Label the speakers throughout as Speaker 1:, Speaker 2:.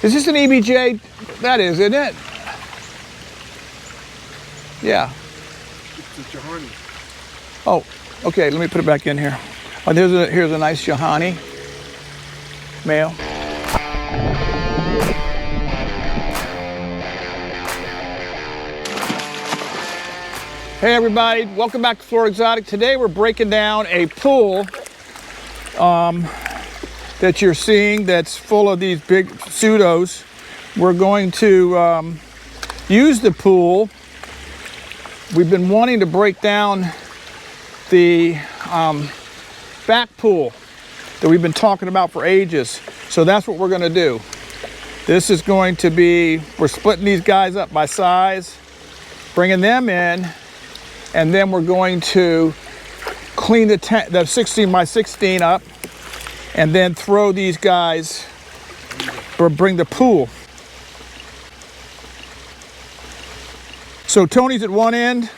Speaker 1: Is this an EBJ? That is, isn't it? Yeah.
Speaker 2: It's a Johanny.
Speaker 1: Oh, okay, let me put it back in here. Oh, here's a nice Johanny male. Hey everybody, welcome back to Florida Exotic. Today we're breaking down a pool that you're seeing that's full of these big pseudos. We're going to use the pool. We've been wanting to break down the back pool that we've been talking about for ages. So that's what we're going to do. This is going to be, we're splitting these guys up by size, bringing them in, and then we're going to clean the 16 by 16 up and then throw these guys, or bring the pool. So Tony's at one end,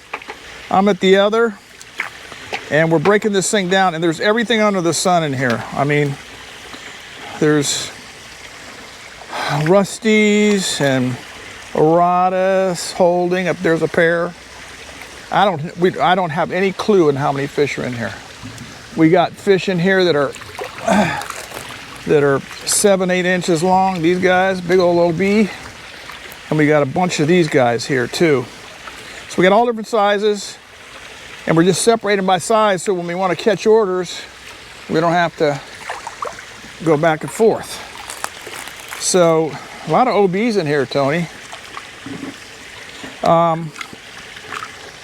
Speaker 1: I'm at the other, and we're breaking this thing down, and there's everything under the sun in here. I mean, there's rusties and Aradas holding up. There's a pair. I don't have any clue on how many fish are in here. We got fish in here that are 7-8 inches long. These guys, big old OB, and we got a bunch of these guys here too. So we got all different sizes, and we're just separating by size. So when we want to catch orders, we don't have to go back and forth. So a lot of OBs in here, Tony.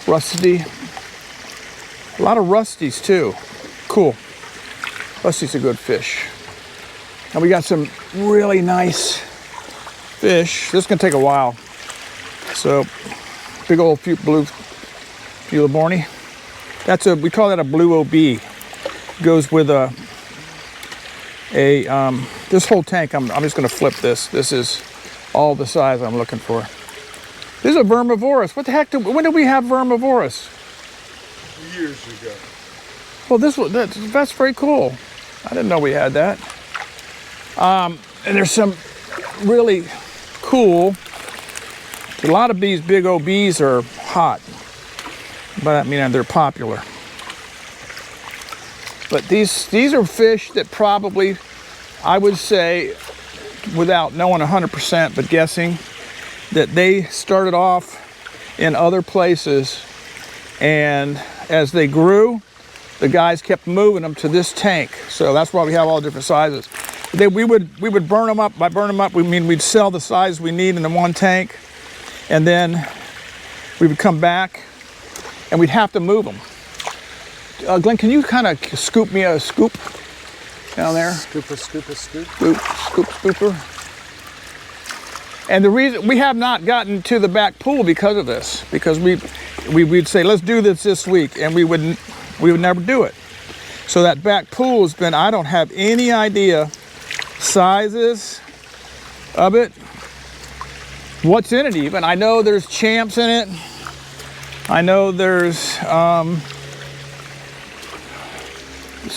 Speaker 1: Rusty, a lot of rusties too. Cool. Rusty's a good fish. And we got some really nice fish. This is gonna take a while. So, big old blue Fulaborni. We call that a blue OB. Goes with this whole tank. I'm just gonna flip this. This is all the size I'm looking for. This is a vermivorous. What the heck? When did we have vermivorous?
Speaker 2: Years ago.
Speaker 1: Well, that's very cool. I didn't know we had that. And there's some really cool. A lot of these big OBs are hot, but I mean they're popular. But these are fish that probably, I would say, without knowing 100%, but guessing, that they started off in other places, and as they grew, the guys kept moving them to this tank. So that's why we have all different sizes. We would burn them up. By burn them up, we mean we'd sell the size we need in the one tank, and then we would come back and we'd have to move them. Glenn, can you kind of scoop me a scoop down there? Scooper. And the reason we have not gotten to the back pool because of this, because we'd say let's do this week, and we would never do it. So that back pool has been, I don't have any idea sizes of it, what's in it even. I know there's champs in it. I know there's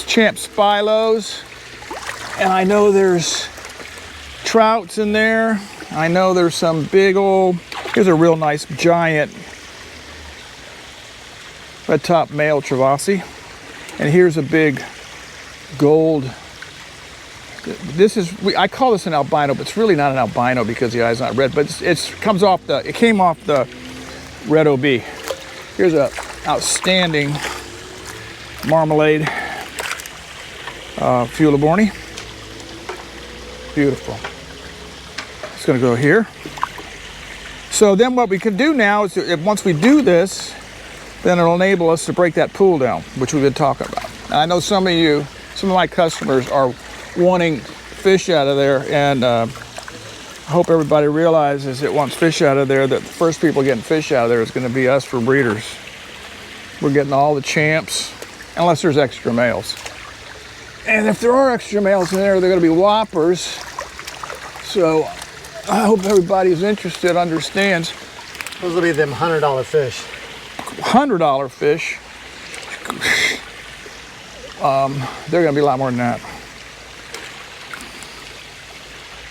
Speaker 1: champ spilos, and I know there's trouts in there. I know there's some big old, here's a real nice giant red top male Travasi. And here's a big gold. I call this an albino, but it's really not an albino because the eye's not red, but it came off the red OB. Here's a outstanding marmalade Fulaborni. Beautiful. It's going to go here. So then what we can do now is, once we do this, then it'll enable us to break that pool down, which we've been talking about. Now, I know some of my customers are wanting fish out of there, and I hope everybody realizes that wants fish out of there, that the first people getting fish out of there is going to be us for breeders. We're getting all the champs, unless there's extra males. And if there are extra males in there, they're going to be whoppers. So I hope everybody who's interested understands.
Speaker 3: Those will be them $100 fish.
Speaker 1: $100 fish. They're going to be a lot more than that.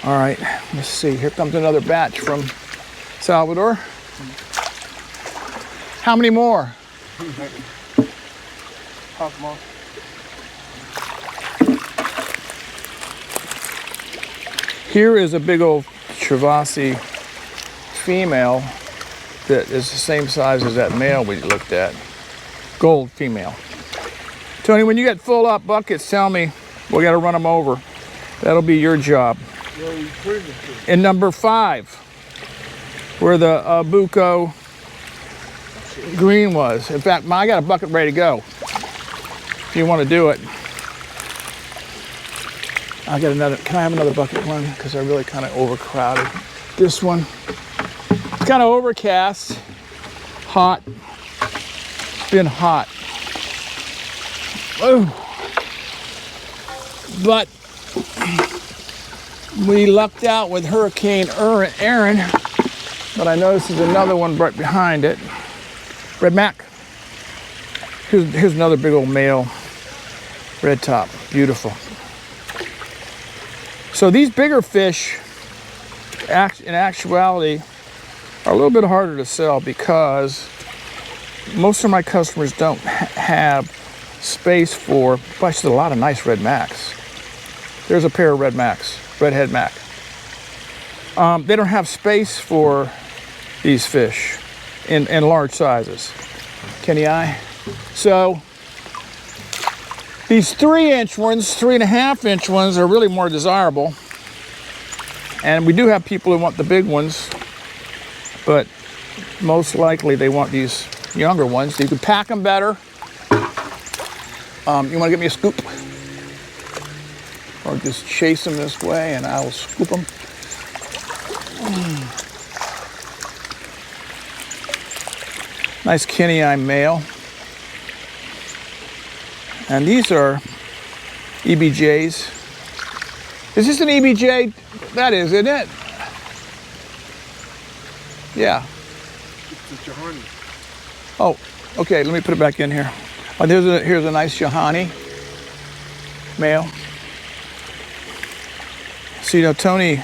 Speaker 1: All right, let's see. Here comes another batch from Salvador. How many more?
Speaker 2: Half more.
Speaker 1: Here is a big old Travasi female that is the same size as that male we looked at. Gold female. Tony, when you get full up buckets, tell me. We got to run them over. That'll be your job.
Speaker 2: Where are you putting it to?
Speaker 1: In number 5, where the Bucco green was. In fact, I got a bucket ready to go. If you want to do it. I got another. Can I have another bucket one? Because I really kind of overcrowded this one. It's kind of overcast, hot. It's been hot. Oh. But we lucked out with Hurricane Aaron. But I noticed there's another one right behind it. Red Mac. Here's another big old male red top. Beautiful. So these bigger fish, in actuality, are a little bit harder to sell because most of my customers don't have space for, but there's a lot of nice red macs. There's a pair of red macs, redhead mac. They don't have space for these fish in large sizes. Kenny I? So these 3-inch ones, 3.5-inch ones are really more desirable. And we do have people who want the big ones, but most likely they want these younger ones. You can pack them better. You want to get me a scoop? Or just chase them this way and I will scoop them. Nice Kenny eye male. And these are EBJs. Is this an EBJ? That is, isn't it? Yeah.
Speaker 2: It's a Johanny.
Speaker 1: Oh, okay, let me put it back in here. Oh, here's a nice Johanny male. See, now Tony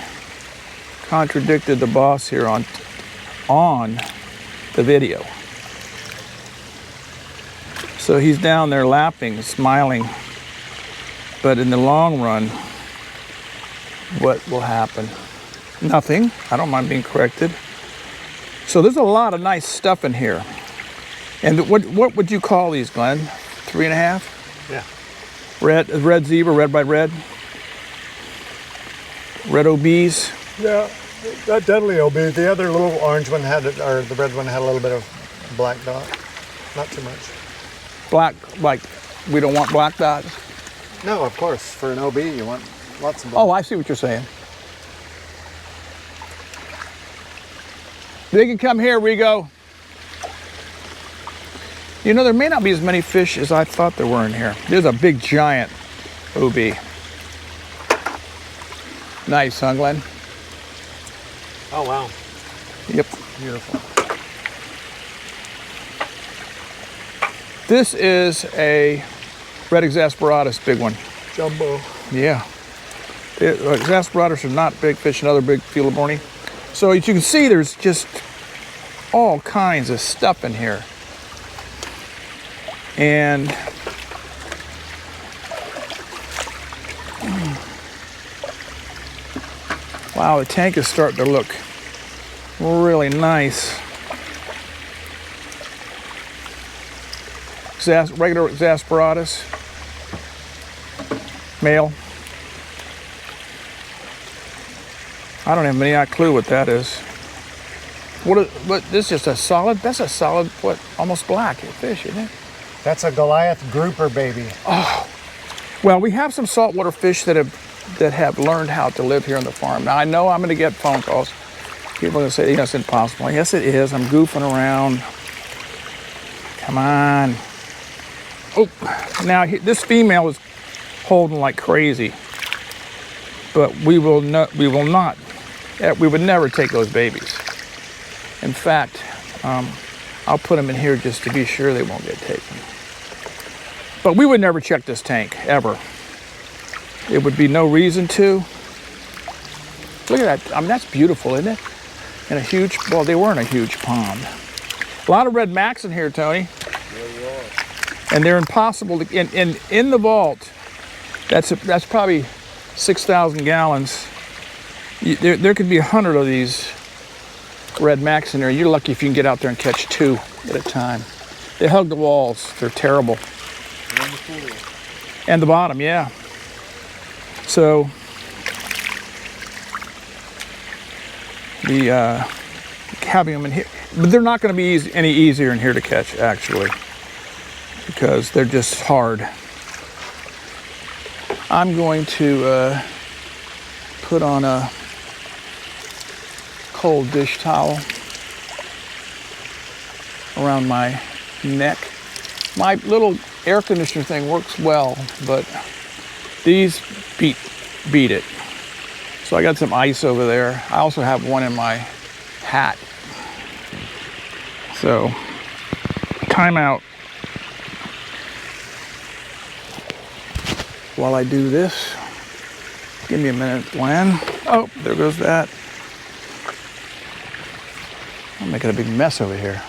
Speaker 1: contradicted the boss here on the video. So he's down there lapping, smiling. But in the long run, what will happen? Nothing. I don't mind being corrected. So there's a lot of nice stuff in here. And what would you call these, Glenn? 3.5?
Speaker 3: Yeah.
Speaker 1: Red zebra, red by red. Red OBs.
Speaker 3: Yeah, that deadly OB. The other little orange one had it, or the red one had a little bit of black dot. Not too much.
Speaker 1: Black, like we don't want black dots.
Speaker 3: No, of course. For an OB, you want lots of black.
Speaker 1: Oh, I see what you're saying. They can come here, Rigo. You know, there may not be as many fish as I thought there were in here. There's a big giant OB. Nice, huh, Glenn?
Speaker 3: Oh, wow.
Speaker 1: Yep.
Speaker 3: Beautiful.
Speaker 1: This is a red exasperatus, big one.
Speaker 3: Jumbo.
Speaker 1: Yeah. Exasperatus are not big fish, another big Feliborni. So as you can see, there's just all kinds of stuff in here. And wow, the tank is starting to look really nice. Regular exasperatus, male. I don't have any clue what that is. What this is just a solid, that's a solid, what, almost black fish, isn't it?
Speaker 3: That's a Goliath grouper baby.
Speaker 1: Oh, well, we have some saltwater fish that have learned how to live here on the farm. Now, I know I'm going to get phone calls. People are going to say, you know, it's impossible. Yes, it is. I'm goofing around. Come on. Oh, now this female is holding like crazy, but we would never take those babies. In fact, I'll put them in here just to be sure they won't get taken. But we would never check this tank, ever. It would be no reason to. Look at that. I mean, that's beautiful, isn't it? In a huge, well, they were in a huge pond. A lot of red macs in here, Tony.
Speaker 2: There you are.
Speaker 1: And they're impossible to, in the vault, that's probably 6,000 gallons. There could be 100 of these red macs in there. You're lucky if you can get out there and catch 2 at a time. They hug the walls. They're terrible.
Speaker 2: And the floor.
Speaker 1: And the bottom, yeah. So having them in here, but they're not going to be any easier in here to catch, actually, because they're just hard. I'm going to put on a cold dish towel around my neck. My little air conditioner thing works well, but these beat it. So I got some ice over there. I also have one in my hat. So, time out while I do this. Give me a minute, Glenn. Oh, there goes that. I'm making a big mess over here.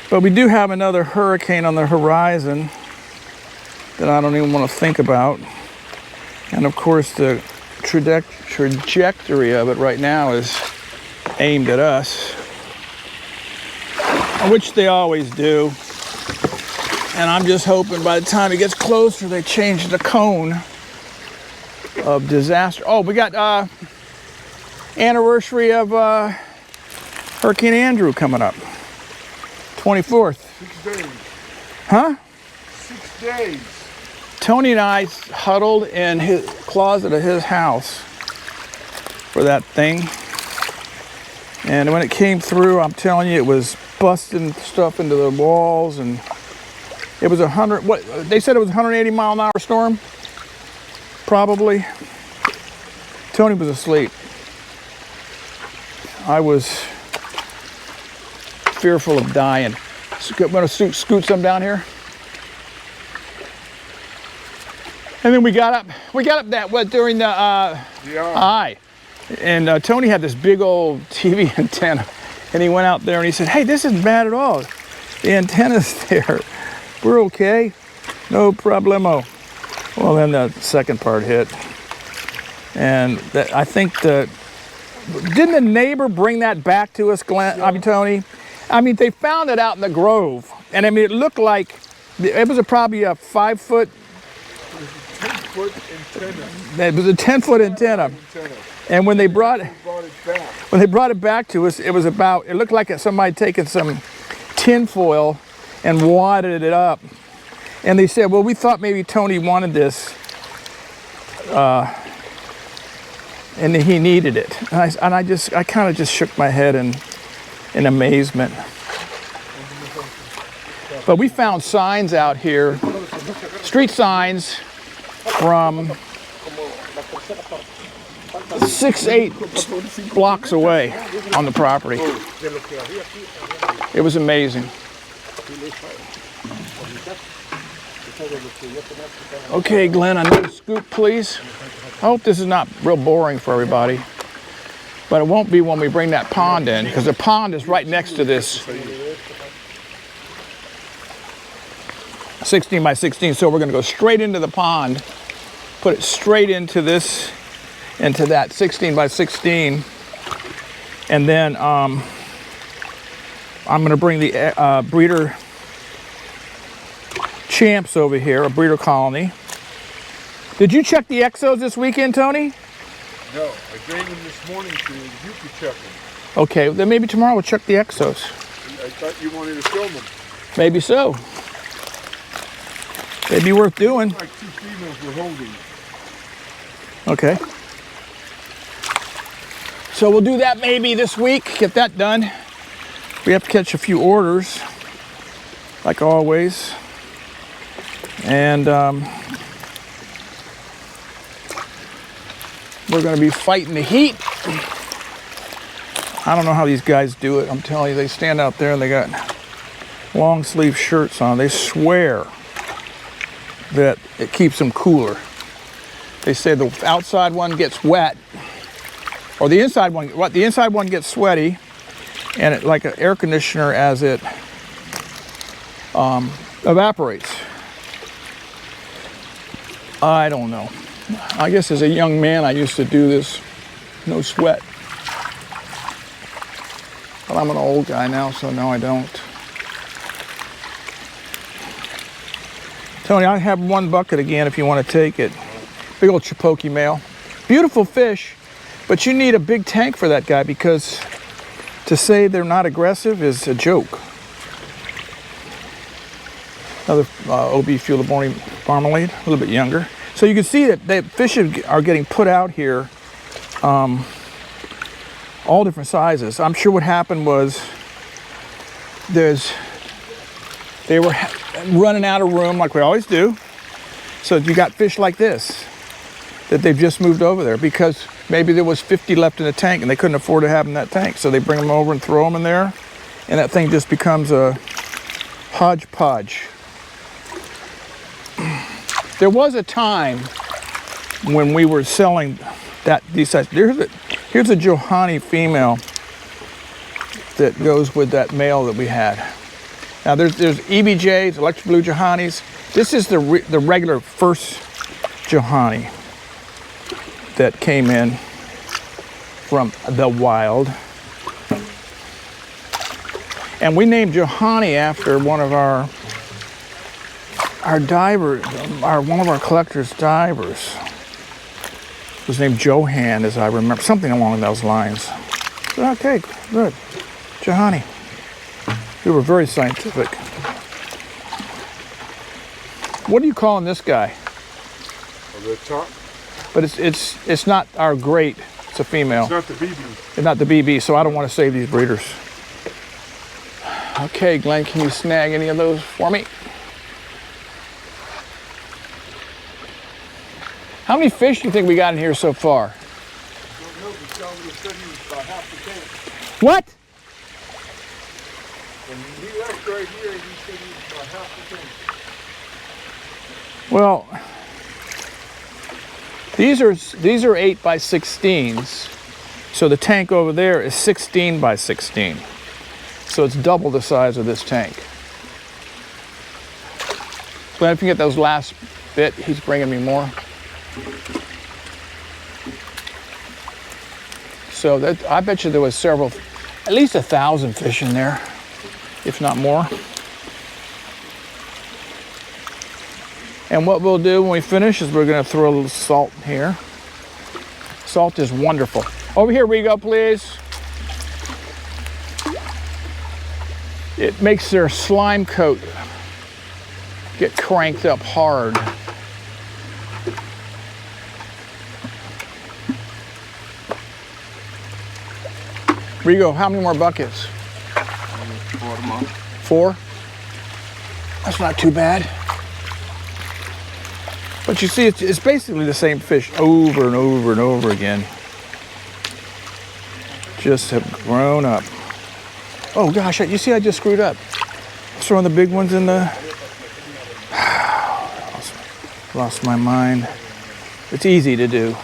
Speaker 1: But we do have another hurricane on the horizon that I don't even want to think about. And of course, the trajectory of it right now is aimed at us, which they always do. And I'm just hoping by the time it gets closer, they change the cone of disaster. Oh, we got anniversary of Hurricane Andrew coming up. 24th.
Speaker 2: 6 days.
Speaker 1: Huh?
Speaker 2: 6 days.
Speaker 1: Tony and I huddled in his closet of his house for that thing. And when it came through, I'm telling you, it was busting stuff into the walls, and it was what they said it was a 180-mile-an-hour storm. Probably. Tony was asleep. I was fearful of dying. I'm gonna scoot some down here. And then we got up that during the eye. And Tony had this big old TV antenna, and he went out there and he said, "Hey, this isn't bad at all. The antenna's there. We're okay. No problemo." Well, then the second part hit, and I think didn't the neighbor bring that back to us, Glenn? I mean, Tony. I mean, they found it out in the grove, and I mean, it looked like it was probably a 5-foot.
Speaker 2: 10-foot antenna.
Speaker 1: It was a 10-foot antenna. And when they brought it back to us, it looked like somebody had taken some tin foil and wadded it up. And they said, well, we thought maybe Tony wanted this, and he needed it. And I kind of just shook my head in amazement. But we found signs out here, street signs from 6-8 blocks away on the property. It was amazing. Okay, Glenn, another scoop, please. I hope this is not real boring for everybody, but it won't be when we bring that pond in, because the pond is right next to this 16 by 16. So we're going to go straight into the pond, put it straight into that 16 by 16, and then I'm going to bring the breeder champs over here, a breeder colony. Did you check the Exos this weekend, Tony?
Speaker 2: No, I drained them this morning so you could check them.
Speaker 1: Okay, then maybe tomorrow we'll check the Exos.
Speaker 2: I thought you wanted to film them.
Speaker 1: Maybe so. They'd be worth doing.
Speaker 2: Like 2 females were holding.
Speaker 1: Okay. So we'll do that maybe this week, get that done. We have to catch a few orders, like always. And we're going to be fighting the heat. I don't know how these guys do it. I'm telling you, they stand out there and they got long sleeve shirts on. They swear that it keeps them cooler. They say the outside one gets wet, or the inside one. What the inside one gets sweaty, and it like an air conditioner as it evaporates. I don't know. I guess as a young man, I used to do this, no sweat. But I'm an old guy now, so no, I don't. Tony, I have one bucket again if you want to take it. Big old Chipoki male. Beautiful fish, but you need a big tank for that guy because to say they're not aggressive is a joke. Another OB Fuel of Morning Marmalade, a little bit younger. So you can see that the fish are getting put out here, all different sizes. I'm sure what happened was they were running out of room like we always do. So you got fish like this that they've just moved over there because maybe there was 50 left in the tank and they couldn't afford to have them in that tank. So they bring them over and throw them in there, and that thing just becomes a hodgepodge. There was a time when we were selling these sizes. Here's a Johanni female that goes with that male that we had. Now there's EBJs, electric blue Johannis. This is the regular first Johanni that came in from the wild. And we named Johanni after one of our divers, one of our collector's divers. It was named Johan, as I remember, something along those lines. Okay, good. Johanni. We were very scientific. What are you calling this guy?
Speaker 2: The top.
Speaker 1: But it's not our great. It's a female.
Speaker 2: It's not the BB.
Speaker 1: It's not the BB, so I don't want to save these breeders. Okay, Glenn, can you snag any of those for me? How many fish do you think we got in here so far? What?
Speaker 2: When he left right here, he said he was about half the tank.
Speaker 1: Well, these are 8 by 16s. So the tank over there is 16 by 16. So it's double the size of this tank. Glenn, if you get those last bit, he's bringing me more. So I bet you there was at least 1,000 fish in there, if not more. And what we'll do when we finish is we're going to throw a little salt here. Salt is wonderful. Over here, Rigo, please. It makes their slime coat get cranked up hard. Rigo, how many more buckets?
Speaker 2: 4 more.
Speaker 1: 4? That's not too bad. But you see, it's basically the same fish over and over and over again. Just have grown up. Oh gosh, you see I just screwed up. I was throwing the big ones in the... Lost my mind. It's easy to do.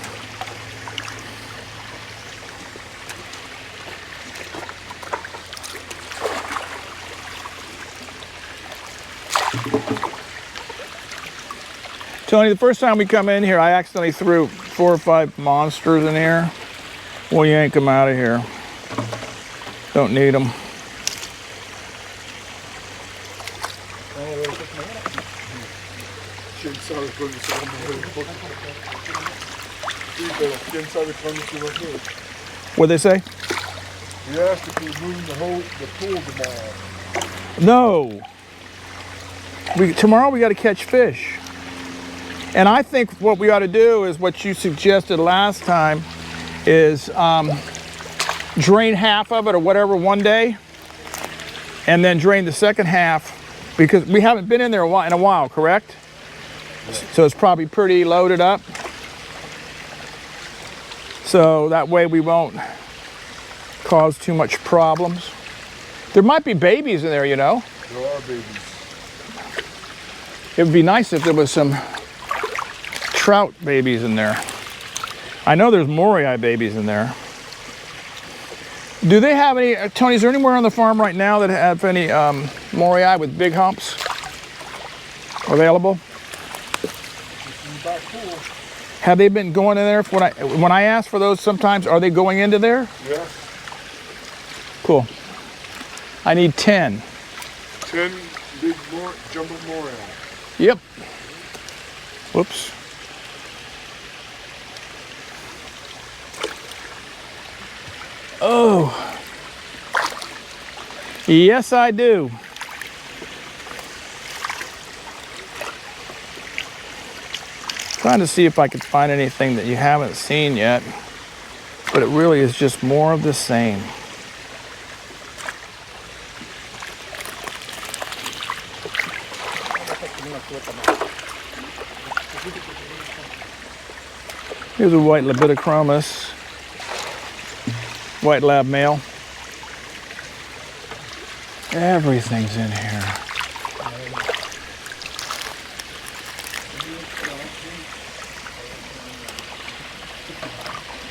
Speaker 1: Tony, the first time we come in here, I accidentally threw 4 or 5 monsters in here. We'll yank them out of here. Don't need them. What'd they say?
Speaker 2: We asked if we were moving the pool tomorrow.
Speaker 1: No. Tomorrow we got to catch fish. And I think what we ought to do is what you suggested last time is drain half of it or whatever one day and then drain the second half because we haven't been in there in a while, correct? Yeah. So it's probably pretty loaded up. So that way we won't cause too much problems. There might be babies in there, you know.
Speaker 2: There are babies.
Speaker 1: It would be nice if there was some trout babies in there. I know there's moray babies in there. Do they have any, Tony, is there anywhere on the farm right now that have any moray with big humps available? Have they been going in there? When I ask for those sometimes, are they going into there?
Speaker 2: Yes.
Speaker 1: Cool. I need 10.
Speaker 2: 10 big jumbo moray.
Speaker 1: Yep. Whoops. Oh. Yes, I do. Trying to see if I could find anything that you haven't seen yet, but it really is just more of the same. Here's a white Mbuna-type white lab male. Everything's in here.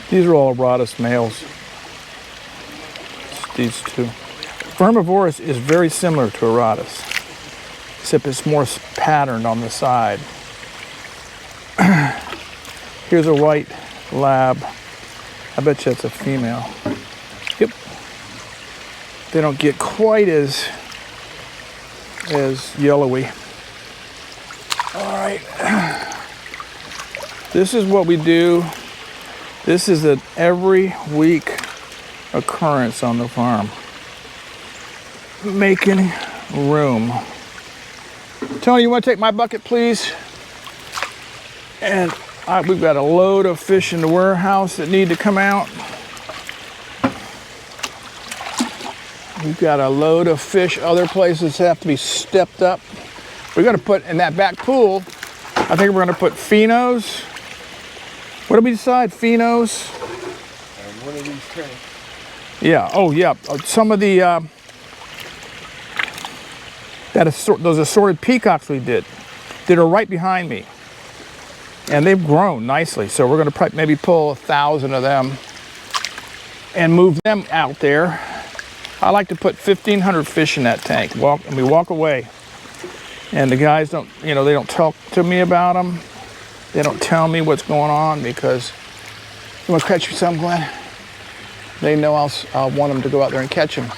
Speaker 1: These are all Rhodus males. It's these two. Vermivorous is very similar to a Rhodus, except it's more patterned on the side. Here's a white lab. I bet you that's a female. Yep. They don't get quite as yellowy. All right. This is what we do. This is an every week occurrence on the farm. Making room. Tony, you want to take my bucket, please? And we've got a load of fish in the warehouse that need to come out. We've got a load of fish other places have to be stepped up. We're going to put in that back pool, I think we're going to put phenos. What did we decide? Phenos?
Speaker 2: And one of these tanks.
Speaker 1: Yeah, oh yeah. Some of the, those assorted peacocks we did that are right behind me. And they've grown nicely, so we're going to maybe pull 1,000 of them and move them out there. I like to put 1,500 fish in that tank. And we walk away, and the guys don't, they don't talk to me about them. They don't tell me what's going on because you want to catch some, Glenn? They know I'll want them to go out there and catch them.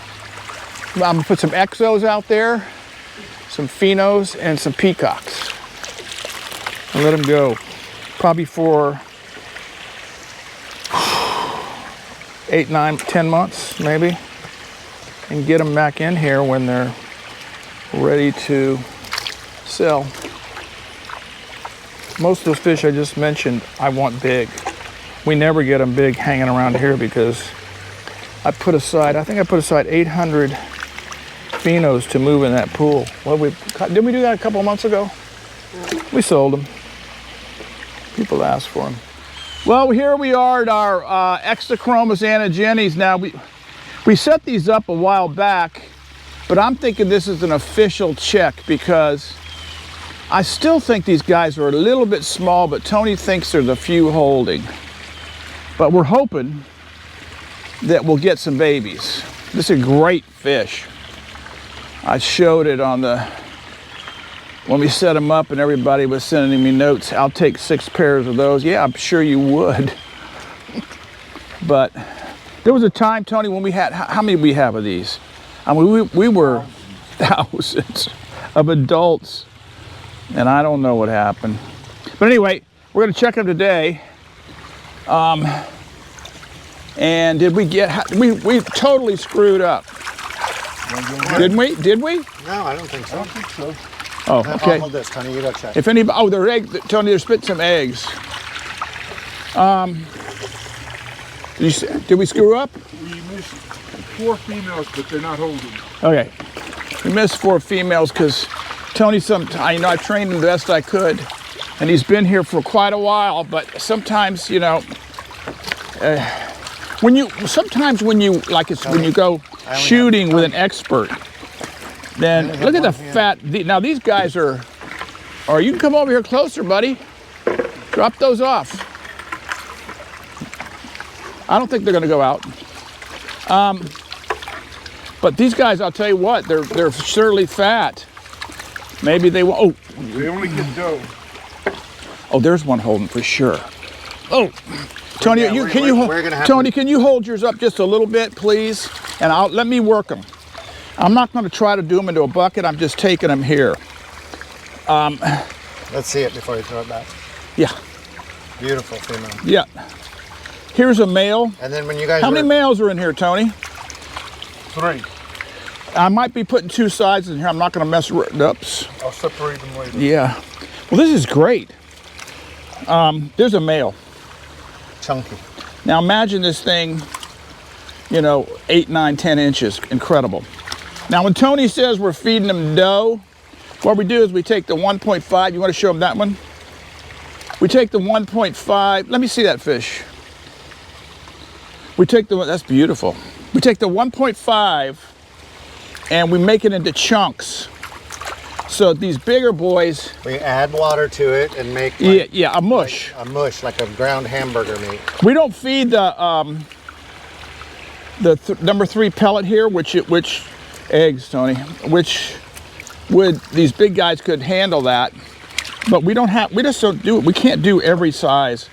Speaker 1: I'm going to put some Exos out there, some phenos, and some peacocks, and let them go. Probably for 8, 9, 10 months, maybe, and get them back in here when they're ready to sell. Most of those fish I just mentioned, I want big. We never get them big hanging around here because I think I put aside 800 phenos to move in that pool. Didn't we do that a couple of months ago? We sold them. People ask for them. Well, here we are at our Exochochromis anagenys. Now, we set these up a while back, but I'm thinking this is an official check because I still think these guys are a little bit small, but Tony thinks there's a few holding. But we're hoping that we'll get some babies. This is a great fish. I showed it on when we set them up and everybody was sending me notes. I'll take 6 pairs of those. Yeah, I'm sure you would. But there was a time, Tony, when we had, how many did we have of these? I mean, we were thousands of adults, and I don't know what happened. But anyway, we're gonna check them today. And did we we totally screwed up. Didn't we? Did we?
Speaker 3: No, I don't think so.
Speaker 2: I don't think so.
Speaker 1: Oh, okay.
Speaker 3: Hold this, Tony, you go check.
Speaker 1: If anybody, oh, they're eggs, Tony, they're spit some eggs. Did we screw up?
Speaker 2: We missed 4 females, but they're not holding.
Speaker 1: Okay. We missed 4 females because Tony, I trained him the best I could, and he's been here for quite a while, but sometimes, when you go shooting with an expert, then look at the fat. Now these guys are, you can come over here closer, buddy. Drop those off. I don't think they're gonna go out. But these guys, I'll tell you what, they're surely fat. Maybe they will. Oh,
Speaker 2: They only get dough.
Speaker 1: oh, there's one holding for sure. Oh, Tony,
Speaker 3: Yeah,
Speaker 1: Tony, can you hold yours up just a little bit, please? And let me work them. I'm not going to try to do them into a bucket. I'm just taking them here.
Speaker 3: Let's see it before you throw it back.
Speaker 1: Yeah,
Speaker 3: Beautiful female.
Speaker 1: yeah. Here's a male.
Speaker 3: And then when you guys
Speaker 1: How many males are in here, Tony?
Speaker 2: 3.
Speaker 1: I might be putting 2 sides in here. I'm not going to mess with oops.
Speaker 2: I'll separate them later.
Speaker 1: Yeah. Well, this is great. There's a male.
Speaker 3: chunky.
Speaker 1: Now imagine this thing, you know, 8, 9, 10 inches. Incredible. Now when Tony says we're feeding them dough, what we do is we take the 1.5. You want to show them that one? We take the 1.5. Let me see that fish. We take the, that's beautiful. We take the 1.5 and we make it into chunks. So these bigger boys,
Speaker 3: We add water to it and make like,
Speaker 1: yeah, a mush.
Speaker 3: a mush, like a ground hamburger meat.
Speaker 1: We don't feed the number 3 pellet here, which eggs, Tony, which would, these big guys could handle that, but we just don't do it. We can't do every size.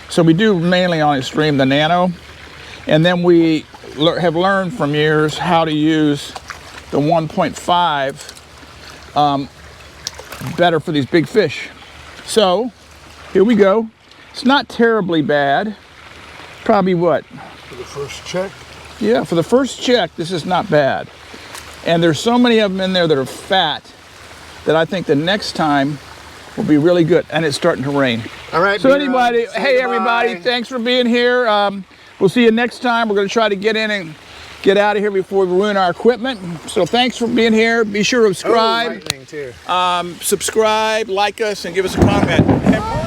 Speaker 1: So we do mainly on extreme, the nano, and then we have learned from years how to use the 1.5 better for these big fish. So here we go. It's not terribly bad. Probably what?
Speaker 2: For the first check.
Speaker 1: Yeah, for the first check, this is not bad. And there's so many of them in there that are fat that I think the next time will be really good. And it's starting to rain.
Speaker 3: All right.
Speaker 1: So
Speaker 3: B-Rod,
Speaker 1: anybody,
Speaker 3: say
Speaker 1: hey
Speaker 3: goodbye.
Speaker 1: everybody, thanks for being here. We'll see you next time. We're going to try to get in and get out of here before we ruin our equipment. So thanks for being here. Be sure to
Speaker 3: Oh,
Speaker 1: subscribe.
Speaker 3: lightning too.
Speaker 1: Subscribe, like us, and give us a comment.